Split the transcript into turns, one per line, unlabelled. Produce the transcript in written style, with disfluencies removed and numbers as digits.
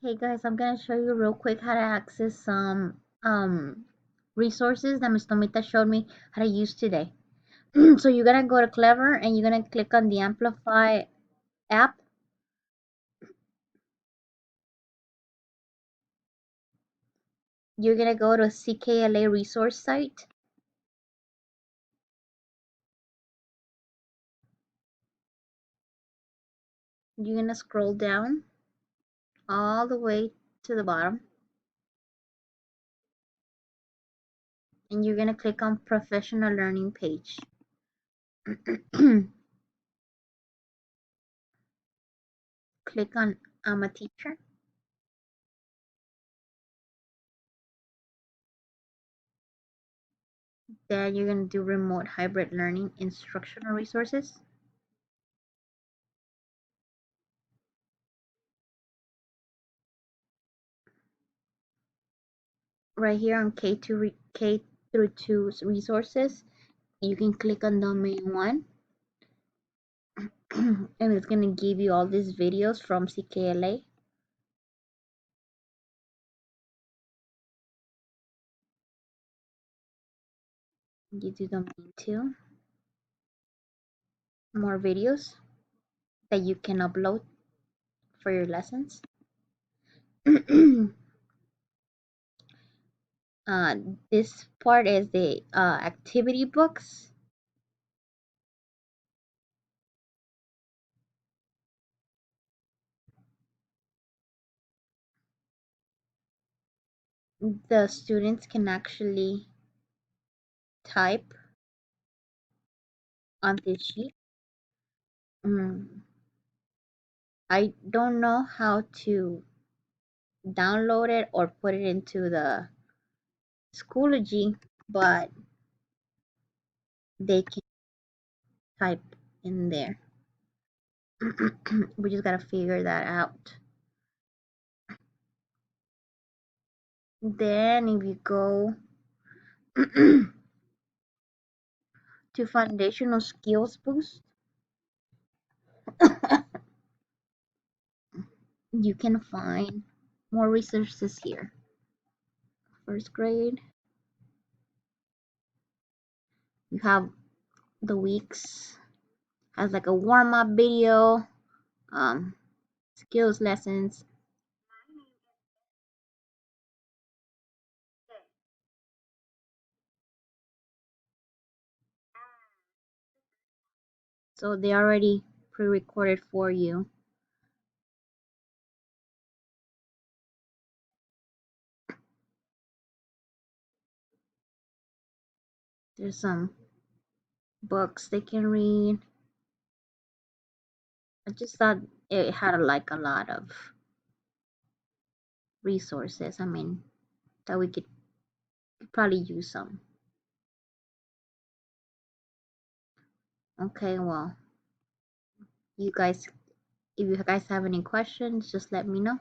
Hey guys, I'm gonna show you real quick how to access some resources that Ms. Tomita showed me how to use today. So you're gonna go to Clever and you're gonna click on the Amplify app. You're gonna go to CKLA resource site. You're gonna scroll down all the way to the bottom and you're gonna click on professional learning page. Click on I'm a teacher. Then you're gonna do remote hybrid learning instructional resources. Right here on K through 2 resources, you can click on the main one and it's going to give you all these videos from CKLA. You do the main two, more videos that you can upload for your lessons. This part is the activity books. The students can actually type on this sheet. I don't know how to download it or put it into the Schoology, but they can type in there. We just gotta figure that out. Then if you go to foundational skills boost, you can find more resources here. First grade, you have the weeks, has like a warm-up video, skills lessons. So they already pre-recorded for you. There's some books they can read. I just thought it had like a lot of resources. I mean, that we could probably use some. Okay, well, you guys, if you guys have any questions, just let me know.